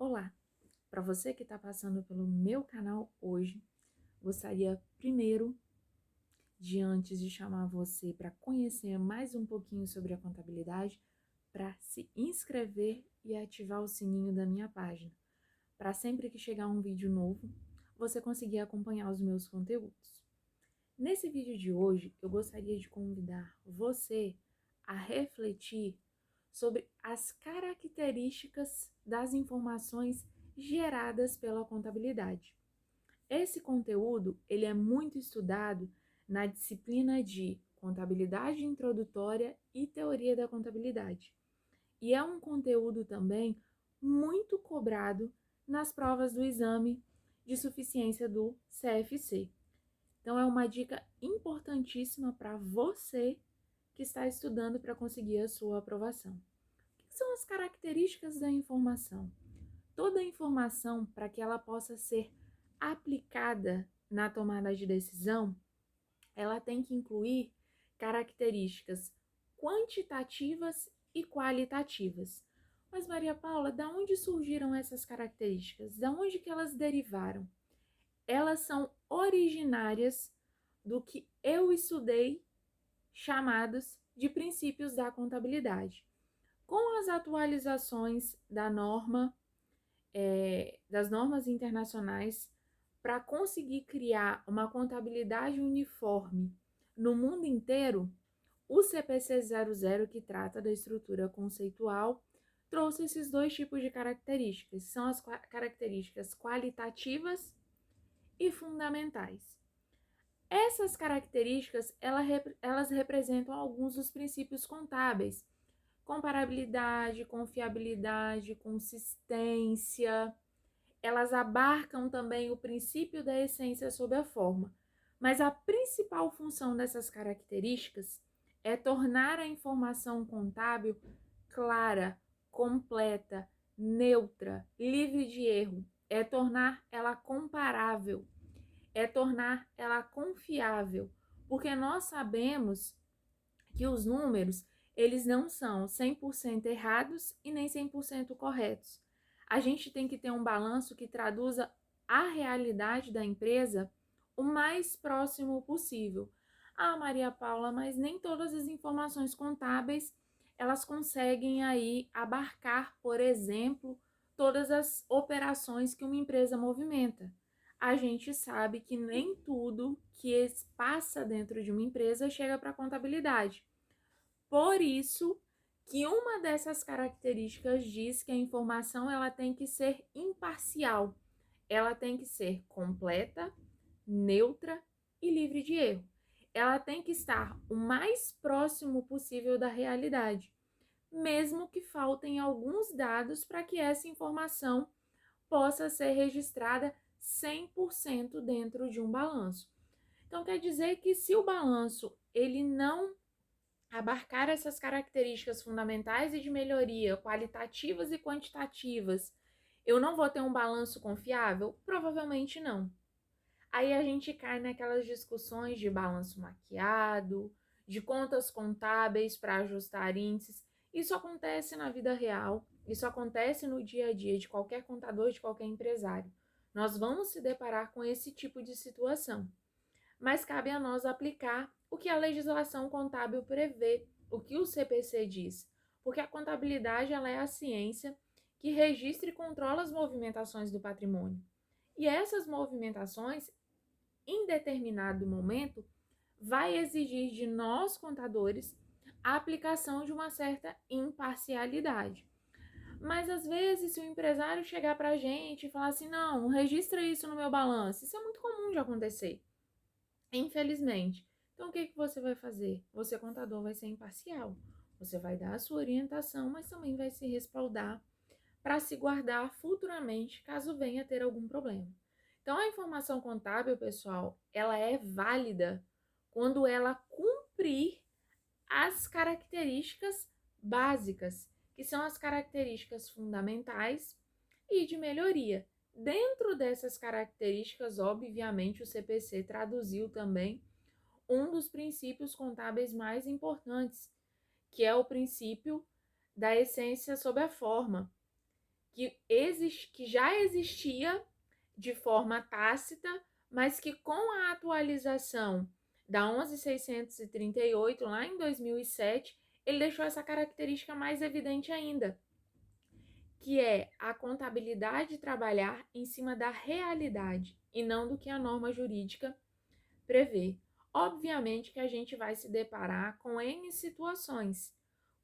Olá! Para você que está passando pelo meu canal hoje, gostaria primeiro de, antes de chamar você para conhecer mais um pouquinho sobre a contabilidade, para se inscrever e ativar o sininho da minha página, para sempre que chegar um vídeo novo, você conseguir acompanhar os meus conteúdos. Nesse vídeo de hoje, eu gostaria de convidar você a refletir sobre as características das informações geradas pela contabilidade. Esse conteúdo, ele é muito estudado na disciplina de Contabilidade Introdutória e Teoria da Contabilidade. E é um conteúdo também muito cobrado nas provas do exame de suficiência do CFC. Então, é uma dica importantíssima para você que está estudando para conseguir a sua aprovação. O que são as características da informação? Toda informação, para que ela possa ser aplicada na tomada de decisão, ela tem que incluir características quantitativas e qualitativas. Mas, Maria Paula, da onde surgiram essas características? Da onde que elas derivaram? Elas são originárias do que eu estudei, chamados de princípios da contabilidade. Com as atualizações das normas internacionais, para conseguir criar uma contabilidade uniforme no mundo inteiro, o CPC 00, que trata da estrutura conceitual, trouxe esses dois tipos de características, são as características qualitativas e fundamentais. Essas características, elas representam alguns dos princípios contábeis: comparabilidade, confiabilidade, consistência. Elas abarcam também o princípio da essência sob a forma. Mas a principal função dessas características é tornar a informação contábil clara, completa, neutra, livre de erro. É tornar ela comparável, é tornar ela confiável, porque nós sabemos que os números, eles não são 100% errados e nem 100% corretos. A gente tem que ter um balanço que traduza a realidade da empresa o mais próximo possível. Ah, Maria Paula, mas nem todas as informações contábeis, elas conseguem aí abarcar, por exemplo, todas as operações que uma empresa movimenta. A gente sabe que nem tudo que passa dentro de uma empresa chega para a contabilidade. Por isso que uma dessas características diz que a informação ela tem que ser imparcial, ela tem que ser completa, neutra e livre de erro. Ela tem que estar o mais próximo possível da realidade, mesmo que faltem alguns dados para que essa informação possa ser registrada 100% dentro de um balanço. Então, quer dizer que se o balanço ele não abarcar essas características fundamentais e de melhoria, qualitativas e quantitativas, eu não vou ter um balanço confiável? Provavelmente não. Aí a gente cai naquelas discussões de balanço maquiado, de contas contábeis para ajustar índices. Isso acontece na vida real, isso acontece no dia a dia de qualquer contador, de qualquer empresário. Nós vamos se deparar com esse tipo de situação. Mas cabe a nós aplicar o que a legislação contábil prevê, o que o CPC diz. Porque a contabilidade ela é a ciência que registra e controla as movimentações do patrimônio. E essas movimentações, em determinado momento, vai exigir de nós, contadores, a aplicação de uma certa imparcialidade. Mas às vezes, se o empresário chegar para a gente e falar assim, não registra isso no meu balanço, isso é muito comum de acontecer, infelizmente. Então, o que você vai fazer? Você, contador, vai ser imparcial. Você vai dar a sua orientação, mas também vai se respaldar para se guardar futuramente, caso venha a ter algum problema. Então, a informação contábil, pessoal, ela é válida quando ela cumprir as características básicas, que são as características fundamentais e de melhoria. Dentro dessas características, obviamente, o CPC traduziu também um dos princípios contábeis mais importantes, que é o princípio da essência sob a forma, que já existia de forma tácita, mas que com a atualização da 11.638, lá em 2007, ele deixou essa característica mais evidente ainda, que é a contabilidade trabalhar em cima da realidade e não do que a norma jurídica prevê. Obviamente que a gente vai se deparar com N situações,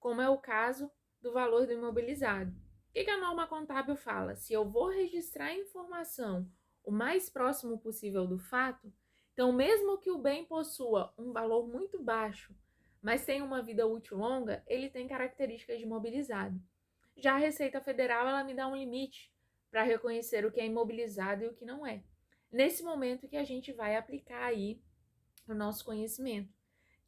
como é o caso do valor do imobilizado. O que a norma contábil fala? Se eu vou registrar a informação o mais próximo possível do fato, então mesmo que o bem possua um valor muito baixo, mas tenha uma vida útil longa, ele tem características de imobilizado. Já a Receita Federal, ela me dá um limite para reconhecer o que é imobilizado e o que não é. Nesse momento que a gente vai aplicar aí o nosso conhecimento,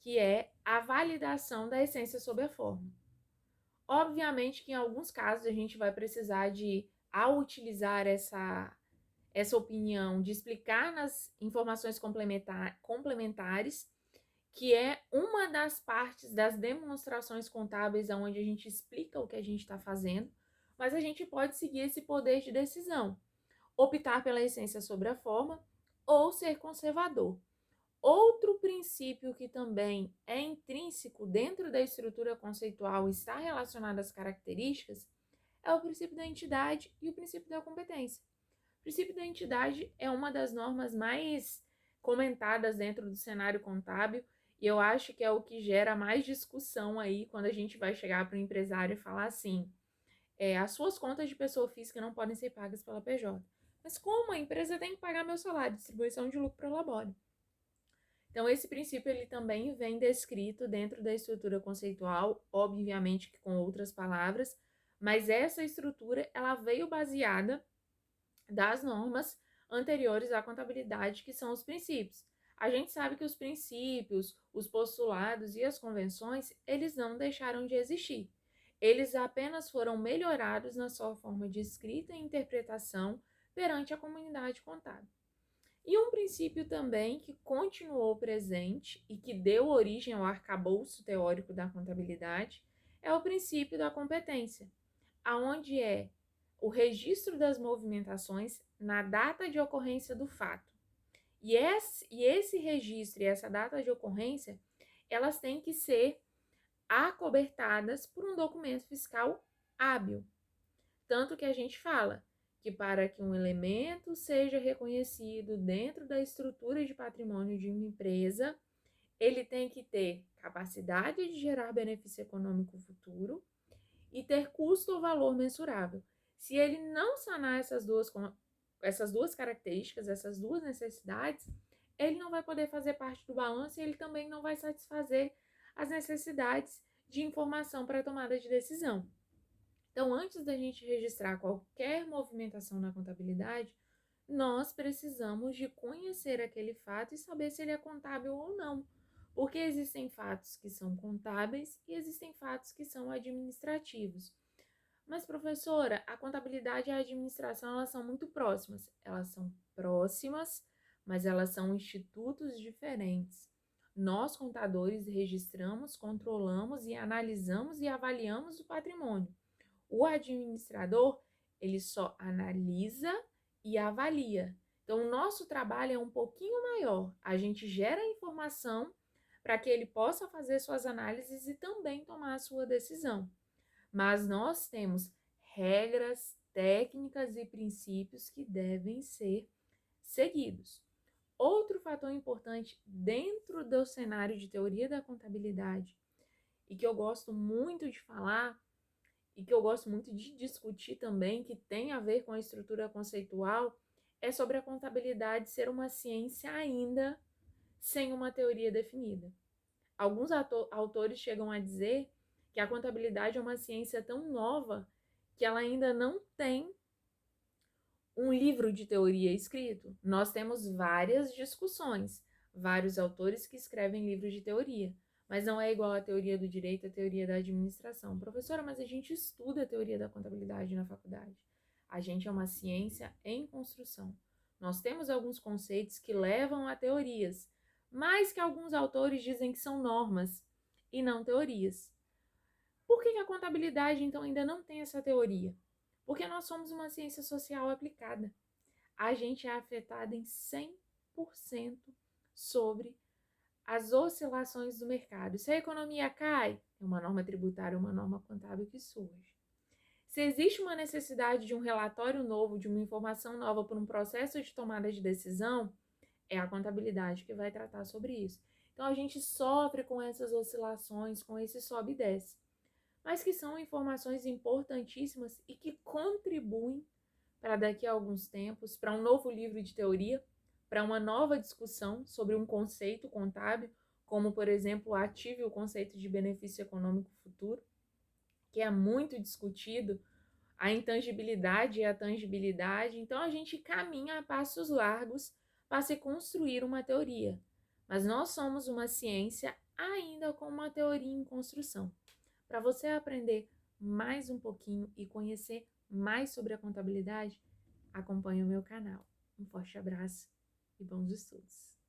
que é a validação da essência sob a forma. Obviamente que em alguns casos a gente vai precisar de, ao utilizar essa opinião, de explicar nas informações complementares, que é uma das partes das demonstrações contábeis onde a gente explica o que a gente está fazendo, mas a gente pode seguir esse poder de decisão, optar pela essência sobre a forma ou ser conservador. Outro princípio que também é intrínseco dentro da estrutura conceitual e está relacionado às características é o princípio da entidade e o princípio da competência. O princípio da entidade é uma das normas mais comentadas dentro do cenário contábil e eu acho que é o que gera mais discussão aí quando a gente vai chegar para o empresário e falar assim, as suas contas de pessoa física não podem ser pagas pela PJ. Mas como a empresa tem que pagar meu salário, distribuição de lucro pro labore? Então, esse princípio ele também vem descrito dentro da estrutura conceitual, obviamente que com outras palavras, mas essa estrutura ela veio baseada das normas anteriores à contabilidade, que são os princípios. A gente sabe que os princípios, os postulados e as convenções, eles não deixaram de existir. Eles apenas foram melhorados na sua forma de escrita e interpretação perante a comunidade contábil. E um princípio também que continuou presente e que deu origem ao arcabouço teórico da contabilidade é o princípio da competência, aonde é o registro das movimentações na data de ocorrência do fato. E esse registro e essa data de ocorrência, elas têm que ser acobertadas por um documento fiscal hábil. Tanto que a gente fala que para que um elemento seja reconhecido dentro da estrutura de patrimônio de uma empresa, ele tem que ter capacidade de gerar benefício econômico futuro e ter custo ou valor mensurável. Se ele não sanar essas duas características, essas duas necessidades, ele não vai poder fazer parte do balanço e ele também não vai satisfazer as necessidades de informação para a tomada de decisão. Então, antes da gente registrar qualquer movimentação na contabilidade, nós precisamos de conhecer aquele fato e saber se ele é contábil ou não. Porque existem fatos que são contábeis e existem fatos que são administrativos. Mas, professora, a contabilidade e a administração, elas são muito próximas. Elas são próximas, mas elas são institutos diferentes. Nós, contadores, registramos, controlamos e analisamos e avaliamos o patrimônio. O administrador, ele só analisa e avalia. Então, o nosso trabalho é um pouquinho maior. A gente gera informação para que ele possa fazer suas análises e também tomar a sua decisão. Mas nós temos regras, técnicas e princípios que devem ser seguidos. Outro fator importante dentro do cenário de teoria da contabilidade e que eu gosto muito de falar e que eu gosto muito de discutir também, que tem a ver com a estrutura conceitual, é sobre a contabilidade ser uma ciência ainda sem uma teoria definida. Alguns autores chegam a dizer que a contabilidade é uma ciência tão nova que ela ainda não tem um livro de teoria escrito. Nós temos várias discussões, vários autores que escrevem livros de teoria, mas não é igual a teoria do direito, a teoria da administração. Professora, mas a gente estuda a teoria da contabilidade na faculdade. A gente é uma ciência em construção. Nós temos alguns conceitos que levam a teorias, mas que alguns autores dizem que são normas e não teorias. Por que a contabilidade, então, ainda não tem essa teoria? Porque nós somos uma ciência social aplicada. A gente é afetado em 100% sobre as oscilações do mercado. Se a economia cai, é uma norma tributária, uma norma contábil que surge. Se existe uma necessidade de um relatório novo, de uma informação nova para um processo de tomada de decisão, é a contabilidade que vai tratar sobre isso. Então, a gente sofre com essas oscilações, com esse sobe e desce, mas que são informações importantíssimas e que contribuem para daqui a alguns tempos, para um novo livro de teoria, para uma nova discussão sobre um conceito contábil, como, por exemplo, o ativo e o conceito de benefício econômico futuro, que é muito discutido, a intangibilidade e a tangibilidade. Então, a gente caminha a passos largos para se construir uma teoria. Mas nós somos uma ciência ainda com uma teoria em construção. Para você aprender mais um pouquinho e conhecer mais sobre a contabilidade, acompanhe o meu canal. Um forte abraço e bons estudos!